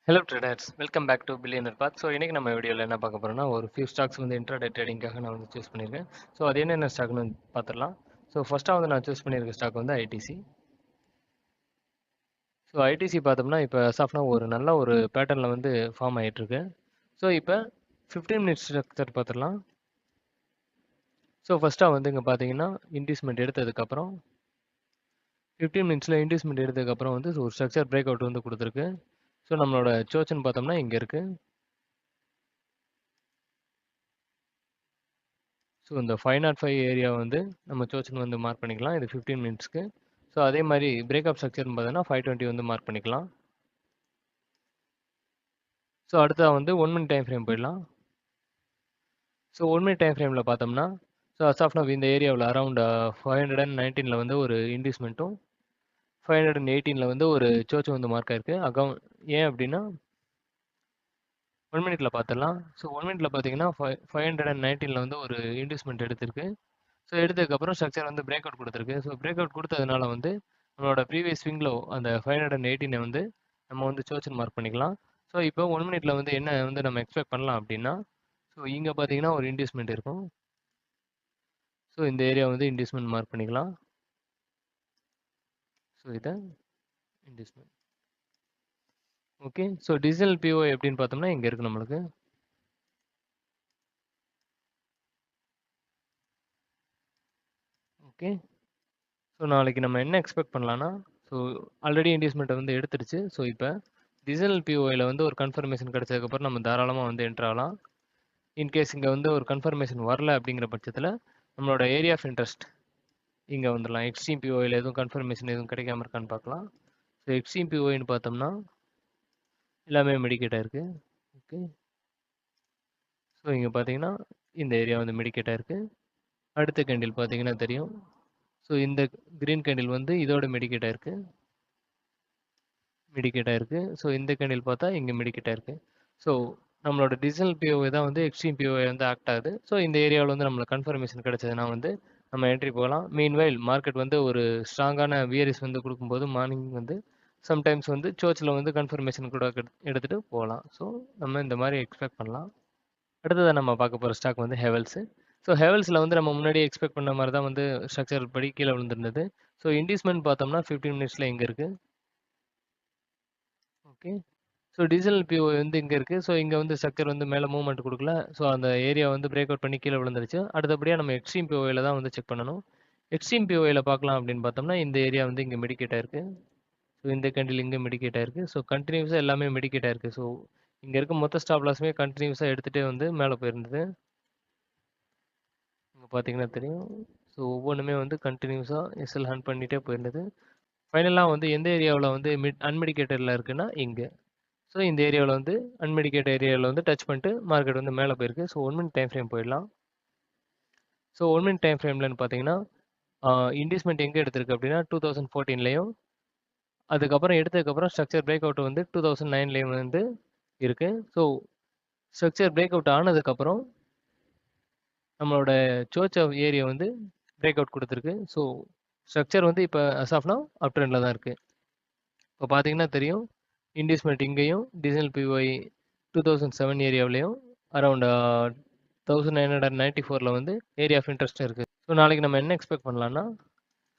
Hello traders, welcome back to billionaire path. So இன்றைக்கி நம்ம வீடியோவில் என்ன பார்க்க போகிறோம்னா, ஒரு ஃபியூ ஸ்டாக்ஸ் வந்து இன்ட்ராடே ட்ரேடிங்காக நான் வந்து சூஸ் பண்ணியிருக்கேன். ஸோ அது என்னென்ன ஸ்டாக்னு பார்த்துடலாம். ஸோ ஃபஸ்ட்டாக வந்து நான் சூஸ் பண்ணியிருக்க ஸ்டாக் வந்து ஐடிசி. ஸோ ஐடிசி பார்த்தோம்னா இப்போ சாஃப்ட்னா ஒரு நல்ல ஒரு பேட்டர்னில் வந்து ஃபார்ம் ஆகிட்டுருக்கு. ஸோ இப்போ 15 மினிட்ஸ் ஸ்ட்ரக்சர் பார்த்துடலாம். ஸோ ஃபஸ்ட்டாக வந்து இங்கே பார்த்தீங்கன்னா இன்டிஸ்மெண்ட் எடுத்ததுக்கப்புறம் 15 மினிட்ஸில் இன்டிஸ்மெண்ட் எடுத்ததுக்கப்புறம் வந்து ஒரு ஸ்ட்ரக்சர் பிரேக் அவுட் வந்து கொடுத்துருக்கு. ஸோ நம்மளோட சோச்சன் பார்த்தோம்னா இங்கே இருக்குது. ஸோ இந்த 505 ஏரியா வந்து நம்ம சோச்சன் வந்து மார்க் பண்ணிக்கலாம். இது 15 மினிட்ஸ்க்கு. ஸோ அதே மாதிரி பிரேக்அப் ஸ்ட்ரக்சர்னு பார்த்தீங்கன்னா 520 வந்து மார்க் பண்ணிக்கலாம். ஸோ அடுத்ததாக வந்து 1 மினிட் டைம் ஃப்ரேம் போயிடலாம். ஸோ 1 மினிட் டைம் ஃப்ரேமில் பார்த்தோம்னா ஸோ அஸ் ஆஃப் நவ் இந்த ஏரியாவில் அரௌண்ட் 519 வந்து ஒரு இன்டிஸ்மெண்ட்டும் 518 வந்து ஒரு சோச்சும் வந்து மார்க் ஆயிருக்கு. ஏன் அப்படின்னா 1 மினிட்ல பார்த்துடலாம். ஸோ 1 மினிட்ல பார்த்தீங்கன்னா 519 வந்து ஒரு இன்டிஸ்மெண்ட் எடுத்திருக்கு. ஸோ எடுத்ததுக்கப்புறம் ஸ்ட்ரக்சர் வந்து பிரேக் அவுட் கொடுத்துருக்கு. ஸோ பிரேக் அவுட் கொடுத்ததுனால வந்து நம்மளோட ப்ரீவியஸ் ஸ்விங் லோ அந்த 518 வந்து நம்ம வந்து சோச்சன் மார்க் பண்ணிக்கலாம். ஸோ இப்போ 1 மினிட்ல வந்து என்ன வந்து நம்ம எக்ஸ்பெக்ட் பண்ணலாம் அப்படின்னா, ஸோ இங்கே பார்த்தீங்கன்னா ஒரு இன்டிஸ்மெண்ட் இருக்கும். ஸோ இந்த ஏரியா வந்து இன்டிஸ்மெண்ட் மார்க் பண்ணிக்கலாம். ஸோ இதை இன்டிஸ்மெண்ட். ஓகே. ஸோ டிஜிட்டல் பிஓ எப்படின்னு பார்த்தோம்னா இங்கே இருக்குது நம்மளுக்கு. ஓகே. ஸோ நாளைக்கு நம்ம என்ன எக்ஸ்பெக்ட் பண்ணலான்னா, ஸோ ஆல்ரெடி இன்டிஸ்மெண்ட்டை வந்து எடுத்துடுச்சு. ஸோ இப்போ டிஜிட்டல் பிஓயில் வந்து ஒரு கன்ஃபர்மேஷன் கிடைச்சதுக்கப்புறம் நம்ம தாராளமாக வந்து என்ட்ரு ஆகலாம். இன்கேஸ் இங்கே வந்து ஒரு கன்ஃபர்மேஷன் வரல அப்படிங்கிற பட்சத்தில் நம்மளோட ஏரியா ஆஃப் இன்ட்ரெஸ்ட் இங்கே வந்துடலாம். எக்ஸ்ட்ரீம் பிஓயில் எதுவும் கன்ஃபர்மேஷன் எதுவும் கிடைக்காம இருக்கான்னு பார்க்கலாம். ஸோ எக்ஸ்ட்ரீம் பிஓன்னு பார்த்தோம்னா எல்லாமே மெடிக்கேட் ஆயிருக்கு. ஓகே. ஸோ இங்கே பார்த்தீங்கன்னா இந்த ஏரியா வந்து மெடிக்கேட் ஆயிருக்கு. அடுத்த கேண்டில் பார்த்தீங்கன்னா தெரியும். ஸோ இந்த கிரீன் கேண்டில் வந்து இதோட மெடிக்கேட் ஆயிருக்கு. ஸோ இந்த கேண்டில் பார்த்தா இங்கே மெடிக்கேட் ஆயிருக்கு. ஸோ நம்மளோட டிஜிட்டல் பிஓவை தான் வந்து எக்ஸ்ட்ரீம் பிஓவை வந்து ஆக்ட் ஆகுது. ஸோ இந்த ஏரியாவில் வந்து நம்மளுக்கு கன்ஃபர்மேஷன் கிடைச்சதுன்னா வந்து நம்ம என்ட்ரி போகலாம். மீன்வைல் மார்க்கெட் வந்து ஒரு ஸ்ட்ராங்கான வியரிஸ் வந்து கொடுக்கும்போது மார்னிங் வந்து சம்டைம்ஸ் வந்து சர்ச்சில் வந்து கன்ஃபர்மேஷன் கூட எடுத்துகிட்டு போகலாம். ஸோ நம்ம இந்த மாதிரி எக்ஸ்பெக்ட் பண்ணலாம். அடுத்ததாக நம்ம பார்க்க போகிற ஸ்டாக் வந்து ஹெவல்ஸு. ஸோ ஹெவல்ஸில் வந்து நம்ம முன்னாடியே எக்ஸ்பெக்ட் பண்ண மாதிரி தான் வந்து ஸ்ட்ரக்சர் படி கீழே விழுந்திருந்தது. ஸோ இன்டிஸ்மெண்ட் பார்த்தோம்னா 15 மினிட்ஸில் எங்கே இருக்குது. ஓகே. ஸோ டிஜிட்டல் பிஓ வந்து இங்கே இருக்குது. ஸோ இங்கே வந்து ஸ்ட்ரக்சர் வந்து மேலே மூவ்மெண்ட் கொடுக்கல. ஸோ அந்த ஏரியா வந்து பிரேக் அவுட் பண்ணி கீழே விழுந்துருச்சு. அடுத்தபடியாக நம்ம எக்ஸ்ட்ரீம் பிஓவில் தான் வந்து செக் பண்ணணும். எக்ஸ்ட்ரீம் பிஓவில் பார்க்கலாம் அப்படின்னு பார்த்தோம்னா இந்த ஏரியா வந்து இங்கே மெடிக்கேட் ஆயிருக்கு. ஸோ இந்த கேண்டில் இங்கே மெடிக்கேட் ஆயிருக்கு. ஸோ கண்டினியூஸாக எல்லாமே மெடிக்கேட் ஆயிருக்கு. ஸோ இங்கே இருக்க மொத்த ஸ்டாப் லாஸுமே கண்டினியூஸாக எடுத்துகிட்டே வந்து மேலே போயிருந்தது. இங்கே பார்த்தீங்கன்னா தெரியும். ஸோ ஒவ்வொன்றுமே வந்து கண்டினியூஸாக எஸ்எல் ஹண்ட் பண்ணிகிட்டே போயிருந்தது. ஃபைனலாக வந்து எந்த ஏரியாவில் வந்து அன்மெடிக்கேட்டடில் இருக்குன்னா இங்கே. ஸோ இந்த ஏரியாவில் வந்து அன்மெடிக்கேட் ஏரியாவில் வந்து டச் பண்ணிட்டு மார்க்கெட் வந்து மேலே போயிருக்கு. ஸோ 1 மினிட் டைம் ஃப்ரேம் போயிடலாம். ஸோ 1 மினிட் டைம் ஃப்ரேம்லன்னு பார்த்தீங்கன்னா இன்டிஸ்மெண்ட் எங்கே எடுத்திருக்கு அப்படின்னா 2014லேயும் அதுக்கப்புறம் எடுத்ததுக்கப்புறம் ஸ்ட்ரக்சர் பிரேக் அவுட் வந்து 2009லேயும் வந்து இருக்குது. ஸோ ஸ்ட்ரக்சர் பிரேக் அவுட் ஆனதுக்கப்புறம் நம்மளோட சர்ச் ஆஃப் ஏரியா வந்து பிரேக் அவுட் கொடுத்துருக்கு. ஸோ ஸ்ட்ரக்சர் வந்து இப்போ அஸ் ஆஃப் நவ் அப் ட்ரெண்டில் தான் இருக்குது. இப்போ பார்த்தீங்கன்னா தெரியும் இன்டிஸ்மெண்ட் இங்கேயும் டிசல் பிஒய் 2007 ஏரியாவிலையும் அரௌண்ட் 1994 வந்து ஏரியா ஆஃப் இன்ட்ரெஸ்ட் இருக்குது. ஸோ நாளைக்கு நம்ம என்ன எக்ஸ்பெக்ட் பண்ணலாம்னா,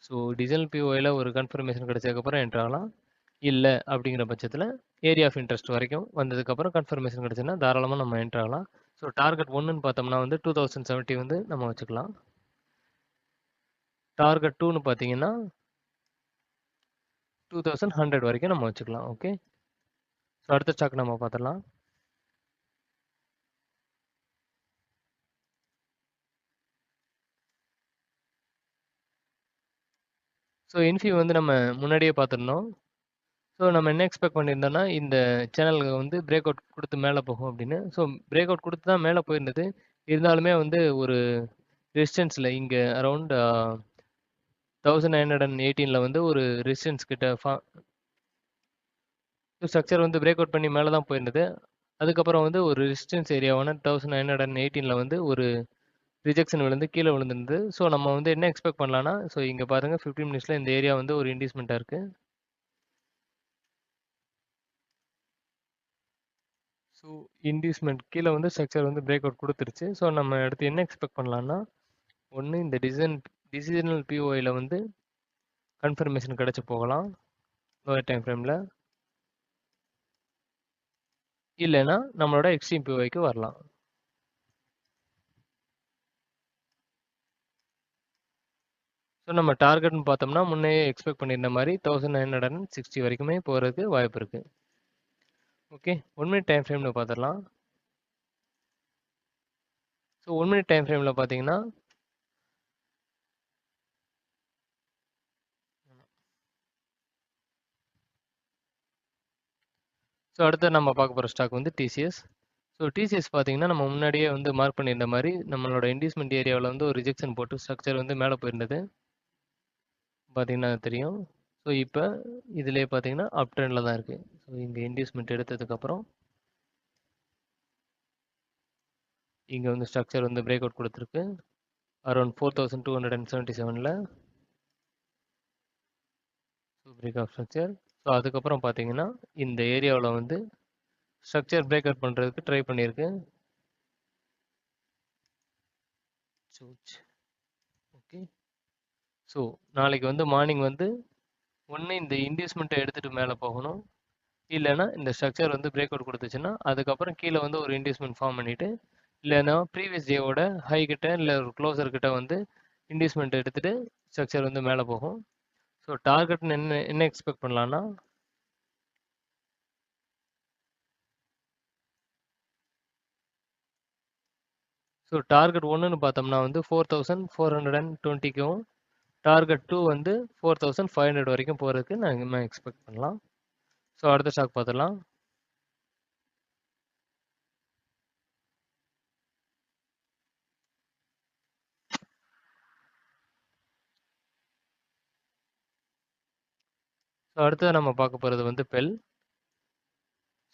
ஸோ டிசல் பிஓயில் ஒரு கன்ஃபர்மேஷன் கிடைச்சதுக்கப்புறம் என்ட்ரு ஆகலாம். இல்லை அப்படிங்கிற பட்சத்தில் ஏரியா ஆஃப் இன்ட்ரெஸ்ட் வரைக்கும் வந்ததுக்கப்புறம் கன்ஃபர்மேஷன் கிடைச்சுன்னா தாராளமாக நம்ம என்ட்ரு ஆகலாம். ஸோ டார்கெட் 1ன்னு பார்த்தோம்னா வந்து 2070 வந்து நம்ம வச்சுக்கலாம். டார்கெட் 2ன்னு பார்த்தீங்கன்னா 2100 வரைக்கும் நம்ம வச்சுக்கலாம். ஓகே. ஸோ அடுத்த ஸ்டாக் நம்ம பார்த்துடலாம். ஸோ இன்ஃபி வந்து நம்ம முன்னாடியே பார்த்துருந்தோம். ஸோ நம்ம என்ன எக்ஸ்பெக்ட் பண்ணியிருந்தோம்னா இந்த சேனலுக்கு வந்து பிரேக் அவுட் கொடுத்து மேலே போகும் அப்படின்னு. ஸோ பிரேக் அவுட் கொடுத்து தான் மேலே போயிருந்தது. இருந்தாலுமே வந்து ஒரு ரெசிஸ்டன்ஸில் இங்கே அரௌண்ட் 1918 வந்து ஒரு ரெசிஸ்டன்ஸ் கிட்ட ஸ்ட்ரக்சர் வந்து பிரேக் அவுட் பண்ணி மேலே தான் போயிருந்தது. அதுக்கப்புறம் வந்து ஒரு ரெசிஸ்டன்ஸ் ஏரியாவான 1918 வந்து ஒரு ரிஜெக்ஷன் விழுந்து கீழே விழுந்திருந்தது. ஸோ நம்ம வந்து என்ன எக்ஸ்பெக்ட் பண்ணலாம்னா, ஸோ இங்கே பாருங்கள் 15 மினிட்ஸில் இந்த ஏரியா வந்து ஒரு இன்டிஸ்மெண்ட்டாக இருக்குது. ஸோ இன்டியூஸ்மெண்ட் கீழே வந்து ஸ்ட்ரக்சர் வந்து பிரேக் அவுட் கொடுத்துருச்சு. ஸோ நம்ம அடுத்து என்ன எக்ஸ்பெக்ட் பண்ணலாம்னா, ஒன்று இந்த டிசிஷனல் பிஓஐயில் வந்து கன்ஃபர்மேஷன் கிடச்சி போகலாம் லோயர் டைம் ஃப்ரேமில், இல்லைன்னா நம்மளோட எக்ஸ்ட்ரீம் பிஓஐக்கு வரலாம். ஸோ நம்ம டார்கெட்னு பார்த்தோம்னா முன்னே எக்ஸ்பெக்ட் பண்ணியிருந்த மாதிரி 1960 வரைக்குமே போகிறதுக்கு வாய்ப்பு இருக்குது. ஓகே, 1 மினிட் டைம் ஃப்ரேமில் பார்த்துடலாம். ஸோ 1 மினிட் டைம் ஃப்ரேமில் பார்த்தீங்கன்னா ஸோ அடுத்து நம்ம பார்க்க போகிற ஸ்டாக் வந்து டிசிஎஸ். ஸோ டிசிஎஸ் பார்த்தீங்கன்னா நம்ம முன்னாடியே வந்து மார்க் பண்ணியிருந்த மாதிரி நம்மளோட இன்வெஸ்ட்மெண்ட் ஏரியாவில் வந்து ஒரு ரிஜெக்ஷன் போட்டு ஸ்ட்ரக்சர் வந்து மேலே போயிருந்தது பார்த்தீங்கன்னா தெரியும். ஸோ இப்போ இதிலே பார்த்தீங்கன்னா அப் ட்ரெண்டில் தான் இருக்குது. ஸோ இங்கே இன்வெஸ்ட்மெண்ட் எடுத்ததுக்கப்புறம் இங்கே வந்து ஸ்ட்ரக்சர் வந்து பிரேக் அவுட் கொடுத்துருக்கு around 4277. So break of structure. So அதுக்கப்புறம் பார்த்தீங்கன்னா இந்த ஏரியாவில் வந்து ஸ்ட்ரக்சர் பிரேக் அவுட் பண்ணுறதுக்கு ட்ரை பண்ணியிருக்கு. ஓகே, ஸோ நாளைக்கு வந்து மார்னிங் வந்து ஒன்று இந்த இன்வெஸ்ட்மெண்ட்டை எடுத்துகிட்டு மேலே போகணும், இல்லைன்னா இந்த ஸ்ட்ரக்சர் வந்து பிரேக் அவுட் கொடுத்துச்சுன்னா அதுக்கப்புறம் கீழே வந்து ஒரு இன்வெஸ்ட்மெண்ட் ஃபார்ம் பண்ணிவிட்டு, இல்லைன்னா ப்ரீவியஸ் டேவோட ஹை கிட்ட இல்லை ஒரு க்ளோசர் கிட்ட வந்து இன்வெஸ்ட்மெண்ட் எடுத்துகிட்டு ஸ்ட்ரக்சர் வந்து மேலே போகும். ஸோ டார்கெட்னு என்ன எக்ஸ்பெக்ட் பண்ணலான்னா, ஸோ டார்கெட் ஒன்றுன்னு பார்த்தோம்னா வந்து 4420க்கும், டார்கெட் 2 வந்து 4500 வரைக்கும் போகிறதுக்கு நம்ம எக்ஸ்பெக்ட் பண்ணலாம். ஸோ அடுத்த ஸ்டாக் பார்த்துடலாம். ஸோ அடுத்தது நம்ம பார்க்க போகிறது வந்து பெல்.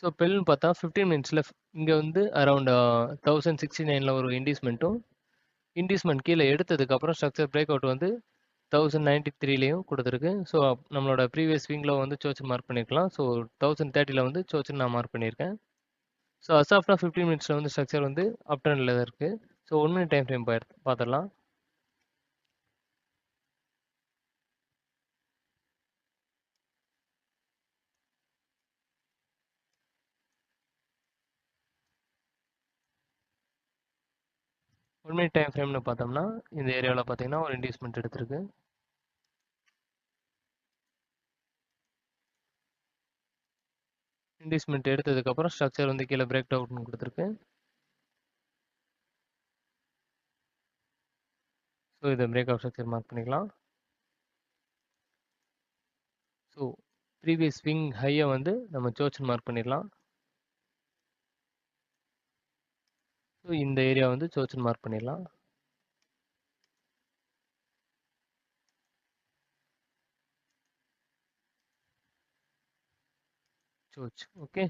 ஸோ பெல்னு பார்த்தா 15 மினிட்ஸில் இங்கே வந்து அரௌண்ட் 1069 ஒரு இன்வெஸ்ட்மெண்ட் கீழே எடுத்ததுக்கப்புறம் ஸ்ட்ரக்சர் பிரேக் அவுட் வந்து 1093லையும் கொடுத்துருக்கு. ஸோ நம்மளோட ப்ரீவியஸ் ஸ்விங்கில் வந்து சோச்சு மார்க் பண்ணியிருக்கலாம். ஸோ 1030 வந்து சோச்சுன்னு நான் மார்க் பண்ணியிருக்கேன். ஸோ அசாஃப்னா 15 மினிட்ஸில் வந்து ஸ்ட்ரக்சர் வந்து அப் ட்ரெண்டில் தான் இருக்குது. ஸோ 1 மினிட் டைம் ஃப்ரேம் பார்த்துடலாம். ஒன் மினிட் டைம் ஃப்ரேம்னு பார்த்தோம்னா இந்த ஏரியாவில் பார்த்தீங்கன்னா ஒரு இன்வெஸ்ட்மெண்ட் எடுத்திருக்கு. இன்வெஸ்ட்மெண்ட் எடுத்ததுக்கப்புறம் ஸ்ட்ரக்சர் வந்து கீழே பிரேக் அவுட்னு கொடுத்துருக்கு. ஸோ இதை பிரேக் அவுட் ஸ்ட்ரக்சர் மார்க் பண்ணிக்கலாம். ஸோ ப்ரீவியஸ் ஸ்விங் ஹையை வந்து நம்ம சோச்சுன்னு மார்க் பண்ணிடலாம். ஸோ இந்த ஏரியா வந்து சோச்சுன்னு மார்க் பண்ணிடலாம். சோச் ஓகே,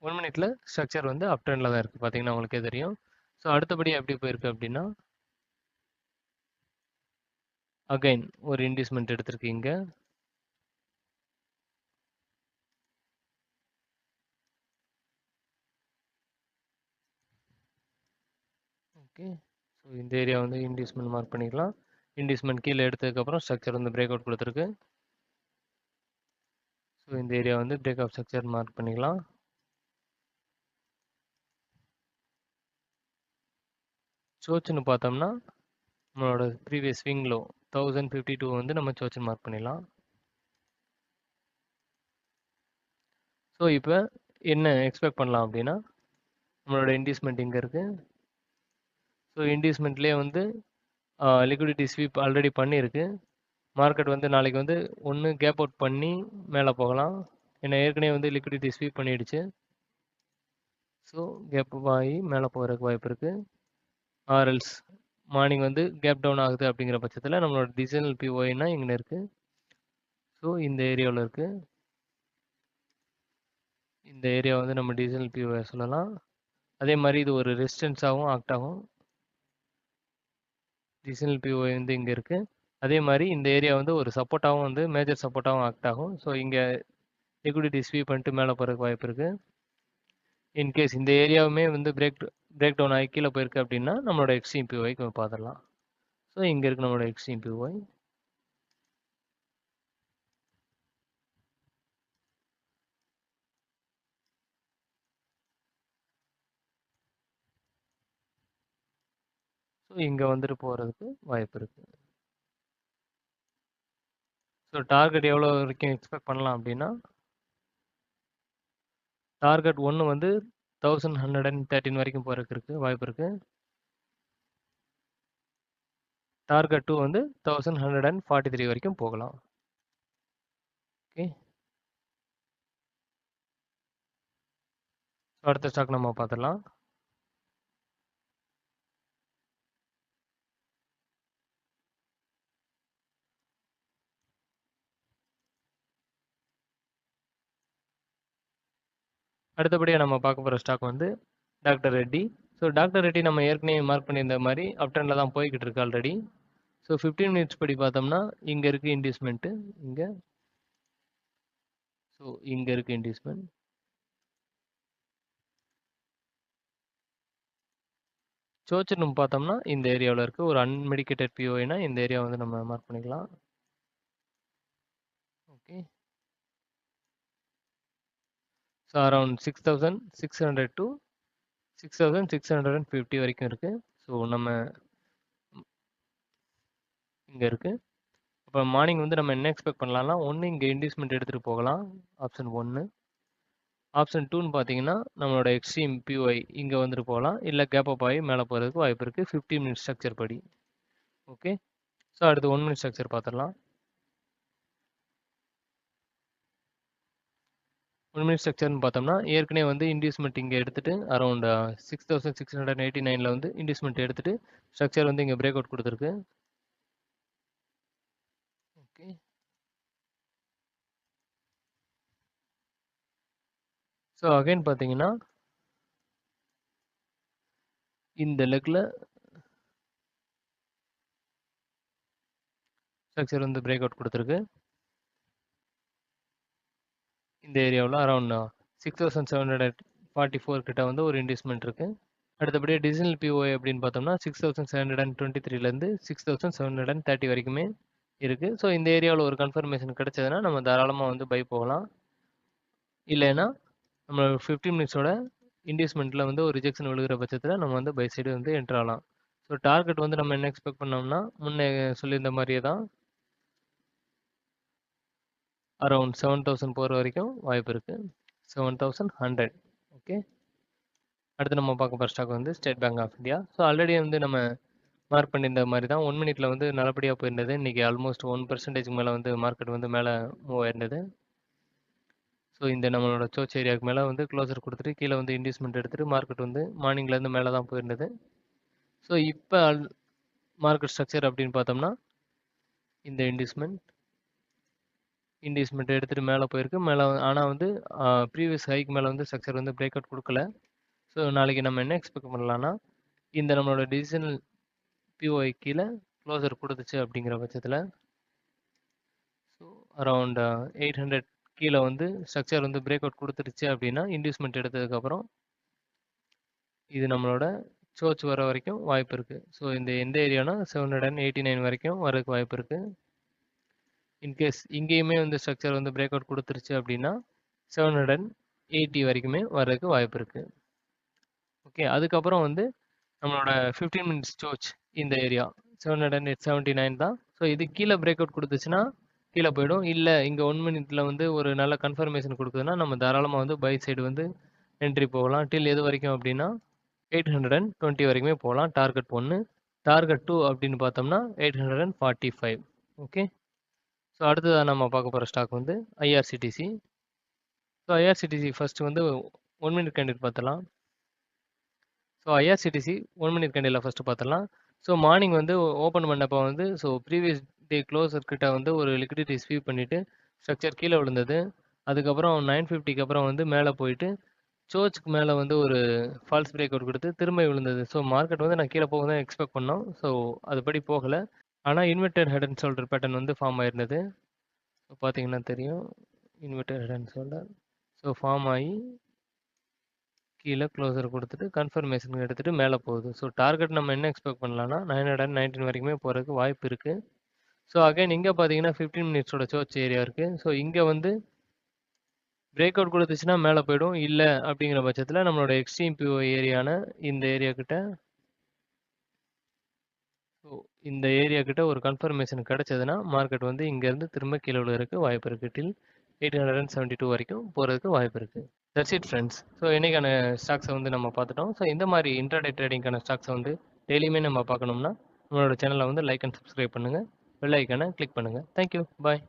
1 மினிட்ல ஸ்ட்ரக்சர் வந்து அப் ட்ரெண்டில் தான் இருக்குது பார்த்தீங்கன்னா உங்களுக்கே தெரியும். ஸோ அடுத்தபடி எப்படி போயிருக்கு அப்படின்னா, அகைன் ஒரு இன்வெஸ்ட்மெண்ட் எடுத்திருக்கீங்க. ஓகே, ஸோ இந்த ஏரியா வந்து இன்வெஸ்ட்மெண்ட் மார்க் பண்ணிக்கலாம். இன்வெஸ்ட்மெண்ட் கீழே எடுத்ததுக்கப்புறம் ஸ்ட்ரக்சர் வந்து பிரேக் அவுட் கொடுத்துருக்கு. ஸோ இந்த ஏரியா வந்து பிரேக் அவுட் ஸ்ட்ரக்சர் மார்க் பண்ணிக்கலாம். சோச்சுன்னு பார்த்தோம்னா நம்மளோட ப்ரீவியஸ் ஸ்விங் லோ 1052 வந்து நம்ம சோச்சுன்னு மார்க் பண்ணிடலாம். ஸோ இப்போ என்ன எக்ஸ்பெக்ட் பண்ணலாம் அப்படின்னா, நம்மளோட இன்வெஸ்ட்மெண்ட் இங்கே இருக்குது. ஸோ இன்வெஸ்ட்மெண்ட்லேயே வந்து லிக்விடிட்டி ஸ்வீப் ஆல்ரெடி பண்ணியிருக்கு. மார்க்கெட் வந்து நாளைக்கு வந்து ஒன்று கேப் அவுட் பண்ணி மேலே போகலாம், ஏன்னா ஏற்கனவே வந்து லிக்விடிட்டி ஸ்வீப் பண்ணிடுச்சு. ஸோ கேப் ஆகி மேலே போகிறதுக்கு வாய்ப்பு இருக்குது. ஆர்எல்ஸ் மார்னிங் வந்து கேப் டவுன் ஆகுது அப்படிங்கிற பட்சத்தில் நம்மளோட டிசைனல் பிஓஐனா இங்கே இருக்குது. ஸோ இந்த ஏரியாவில் இருக்குது. இந்த ஏரியா வந்து நம்ம டிசைனல் பிஓஐ சொல்லலாம். அதே மாதிரி இது ஒரு ரெசிஸ்டன்ஸாகவும் ஆக்ட் ஆகும். டிசைனல் பிஓஐ வந்து இங்கே இருக்குது. அதே மாதிரி இந்த ஏரியா வந்து ஒரு சப்போர்ட்டாகவும் வந்து மேஜர் சப்போர்ட்டாகவும் ஆக்ட் ஆகும். ஸோ இங்கே லிக்விடிட்டி ஸ்வீப் பண்ணிட்டு மேலே போகிறதுக்கு வாய்ப்பு இருக்குது. இன்கேஸ் இந்த ஏரியாவுமே வந்து பிரேக் டவுன் ஆகி கீழே போயிருக்கு அப்படின்னா நம்மளோட எக்ஸ்ட்ரீம் பிஓஐக்கு பார்த்துடலாம். ஸோ இங்கே இருக்கு நம்மளோட எக்ஸ்ட்ரீம் பிஓஐ. ஸோ இங்கே வந்துட்டு போகிறதுக்கு வாய்ப்பு இருக்குது. ஸோ டார்கெட் எவ்வளோ வரைக்கும் எக்ஸ்பெக்ட் பண்ணலாம் அப்படின்னா, டார்கெட் 1 வந்து 1113 வரைக்கும் போகிறதுக்கு இருக்குது வாய்ப்பு இருக்குது. டார்கெட் 2 வந்து 1143 வரைக்கும் போகலாம். ஓகே, அடுத்த ஸ்டாக் நம்ம பார்த்துடலாம். அடுத்தபடியாக நம்ம பார்க்க போகிற ஸ்டாக் வந்து doctor Reddy. So doctor Reddy நம்ம ஏற்கனவே மார்க் பண்ணியிருந்த மாதிரி அப் ட்ரெண்டில் தான் போய்கிட்டு இருக்கு ஆல்ரெடி. ஸோ 15 மினிட்ஸ் படி பார்த்தோம்னா இங்கே இருக்குது இன்டியூஸ்மெண்ட்டு. இங்கே ஸோ இங்கே இருக்குது இன்டியூஸ்மெண்ட். சோச்சர் நம்ம பார்த்தோம்னா இந்த ஏரியாவில் இருக்குது. ஒரு அன்மெடிக்கேட்டட் பிஓஐனா இந்த ஏரியா வந்து நம்ம மார்க் பண்ணிக்கலாம். ஓகே, ஸோ அரௌண்ட் 6600 டு 6650 வரைக்கும் இருக்குது. ஸோ நம்ம இங்கே இருக்குது. அப்போ மார்னிங் வந்து நம்ம என்ன எக்ஸ்பெக்ட் பண்ணலாம்னா, ஒன்று இங்கே இன்டியூஸ்மெண்ட் எடுத்துகிட்டு போகலாம், ஆப்ஷன் 1. ஆப்ஷன் 2ன்னு பார்த்தீங்கன்னா நம்மளோட எக்ஸ்ட்ரீம் பிஓஐ இங்கே வந்துட்டு போகலாம், இல்லை கேப் அப் ஆகி மேலே போகிறதுக்கு வாய்ப்பு இருக்குது 15 மினிட் ஸ்ட்ரக்சர் படி. ஓகே, ஸோ அடுத்து 1 மினிட் ஸ்ட்ரக்சர் பார்த்துடலாம். 1 மினிட் ஸ்ட்ரக்சர்னு பார்த்தோம்னா ஏற்கனவே வந்து இன்டியூஸ்மெண்ட் இங்கே எடுத்துகிட்டு அரௌண்ட் 6689 வந்து இன்டியூஸ்மெண்ட் எடுத்துகிட்டு ஸ்ட்ரக்சர் வந்து இங்கே பிரேக் அவுட் கொடுத்துருக்கு. ஓகே, ஸோ அகைன் பார்த்தீங்கன்னா இந்த லெக்கில் ஸ்ட்ரக்சர் வந்து பிரேக் அவுட் கொடுத்துருக்கு. இந்த ஏரியாவில் அரௌண்ட் 6744 கிட்ட வந்து ஒரு இன்டியூஸ்மெண்ட் இருக்குது. அடுத்தபடியாக டிஜிட்டல் பிஓஐ அப்படின்னு பார்த்தோம்னா 6723லேருந்து 6730 வரைக்குமே இருக்குது. ஸோ இந்த ஏரியாவில் ஒரு கன்ஃபர்மேஷன் கிடைச்சதுன்னா நம்ம தாராளமாக வந்து பை போகலாம். இல்லைன்னா நம்ம 15 மினிட்ஸோட இன்டியூஸ்மெண்ட்டில் வந்து ஒரு ரிஜெக்ஷன் விழுகிற பட்சத்தில் நம்ம வந்து பை சைடு வந்து என்ட்ரு ஆகலாம். ஸோ டார்கெட் வந்து நம்ம என்ன எக்ஸ்பெக்ட் பண்ணோம்னா முன்னே சொல்லியிருந்த மாதிரியே தான் அரௌண்ட் 7000 போகிற வரைக்கும் வாய்ப்பு இருக்குது, 7100. ஓகே, அடுத்து நம்ம பார்க்க போகிற ஸ்டாக் வந்து State Bank of India. So already வந்து நம்ம மார்க் பண்ணியிருந்த மாதிரி தான் 1 மினிட்ல வந்து நல்லபடியாக போயிருந்தது. இன்றைக்கி ஆல்மோஸ்ட் 1% மேலே வந்து மார்க்கெட் வந்து மேலே மூவ் ஆயிருந்தது. ஸோ இந்த நம்மளோட சோச் ஏரியாவுக்கு மேலே வந்து க்ளோசர் கொடுத்துட்டு கீழே வந்து இன்டியூஸ்மெண்ட் எடுத்துகிட்டு மார்க்கெட் வந்து மார்னிங்லேருந்து மேலே தான் போயிருந்தது. ஸோ இப்போ மார்க்கெட் ஸ்ட்ரக்சர் அப்படின்னு பார்த்தோம்னா இந்த இன்டியூஸ்மெண்ட் எடுத்துகிட்டு மேலே போயிருக்கு. மேலே ஆனால் வந்து ப்ரீவியஸ் ஹைக்கு மேலே வந்து ஸ்ட்ரக்சர் வந்து பிரேக் அவுட் கொடுக்கல. ஸோ நாளைக்கு நம்ம என்ன எக்ஸ்பெக்ட் பண்ணலாம்னா இந்த நம்மளோட டிஜிட்டல் பிஓஐ கீழே க்ளோசர் கொடுத்துச்சு அப்படிங்கிற பட்சத்தில் ஸோ அரௌண்ட் 800 கீழே வந்து ஸ்ட்ரக்சர் வந்து பிரேக் அவுட் கொடுத்துருச்சு அப்படின்னா இன்டியூஸ்மெண்ட் எடுத்ததுக்கப்புறம் இது நம்மளோட சோச் வர வரைக்கும் வாய்ப்பு இருக்குது. ஸோ இந்த எந்த ஏரியானா 789 வரைக்கும் வரதுக்கு வாய்ப்பு இருக்குது. இன்கேஸ் இங்கேயுமே வந்து ஸ்ட்ரக்சர் வந்து பிரேக் அவுட் கொடுத்துருச்சு அப்படின்னா 780 வரைக்குமே வர்றதுக்கு வாய்ப்பு இருக்குது. ஓகே, அதுக்கப்புறம் வந்து நம்மளோட 15 மினிட்ஸ் சோச் இந்த ஏரியா 779 தான். ஸோ இது கீழே பிரேக் அவுட் கொடுத்துச்சுன்னா கீழே போயிடும். இல்லை இங்கே 1 மினிட்ல வந்து ஒரு நல்ல கன்ஃபர்மேஷன் கொடுக்குதுன்னா நம்ம தாராளமாக வந்து பை சைடு வந்து என்ட்ரி போகலாம். டில் எது வரைக்கும் அப்படின்னா 820 வரைக்குமே போகலாம். டார்கெட் 1. டார்கெட் 2 அப்படின்னு பார்த்தோம்னா 845. ஓகே, ஸோ அடுத்ததாக நம்ம பார்க்க போகிற ஸ்டாக் வந்து ஐஆர்சிடிசி. ஸோ ஐஆர்சிடிசி ஃபஸ்ட்டு வந்து 1 மினிட் கேண்டில் பார்த்துலாம். So IRCTC 1 minute candle first பார்த்துலாம். ஸோ மார்னிங் வந்து ஓப்பன் பண்ணப்போ வந்து ஸோ ப்ரீவியஸ் டே க்ளோசர் கிட்ட வந்து ஒரு லிக்விடிட்டி ஸ்வீப் பண்ணிவிட்டு ஸ்ட்ரக்சர் கீழே விழுந்தது. அதுக்கப்புறம் 950க்கு அப்புறம் வந்து மேலே போயிட்டு சோச்சுக்கு மேலே வந்து ஒரு ஃபால்ஸ் பிரேக் அவுட் கொடுத்து திரும்ப விழுந்தது. ஸோ மார்க்கெட் வந்து நான் கீழே போக தான் எக்ஸ்பெக்ட் பண்ணோம். ஸோ அதுபடி போகலை. ஆனால் inverted head and shoulder pattern வந்து ஃபார்ம் ஆயிருந்தது. ஸோ பார்த்தீங்கன்னா தெரியும் inverted head and shoulder. So form ஆகி கீழே க்ளோசர் கொடுத்துட்டு கன்ஃபர்மேஷன் எடுத்துகிட்டு மேலே போகுது. ஸோ டார்கெட் நம்ம என்ன எக்ஸ்பெக்ட் பண்ணலாம்னா 919 வரைக்குமே போகிறதுக்கு வாய்ப்பு இருக்குது. ஸோ அகைன் இங்கே பார்த்தீங்கன்னா 15 மினிட்ஸோட சர்ச் ஏரியா இருக்குது. ஸோ இங்கே வந்து பிரேக் அவுட் கொடுத்துச்சுன்னா மேலே போயிடும். இல்லை அப்படிங்கிற பட்சத்தில் நம்மளோட எக்ஸ்ட்ரீம் பிஓ ஏரியான இந்த ஏரியா கிட்ட இந்த ஏரியா கிட்ட ஒரு கன்ஃபர்மேஷன் கிடைச்சதுன்னா மார்க்கெட் வந்து இங்கேருந்து திரும்ப கீழே விழுறதுக்கு வாய்ப்பு இருக்குது. டில் 872 வரைக்கும் போகிறதுக்கு வாய்ப்பு இருக்குது. That's it friends. ஸோ இன்றைக்கான ஸ்டாக்ஸை வந்து நம்ம பார்த்துட்டோம். ஸோ இந்த மாதிரி இன்ட்ராடே ட்ரேடிங்கான ஸ்டாக்ஸை வந்து டெய்லியுமே நம்ம பார்க்கணும்னா நம்மளோட சேனலை வந்து லைக் அண்ட் சப்ஸ்கிரைப் பண்ணுங்கள். பெல் ஐக்கானை கிளிக் பண்ணுங்கள். தேங்க்யூ. பாய்.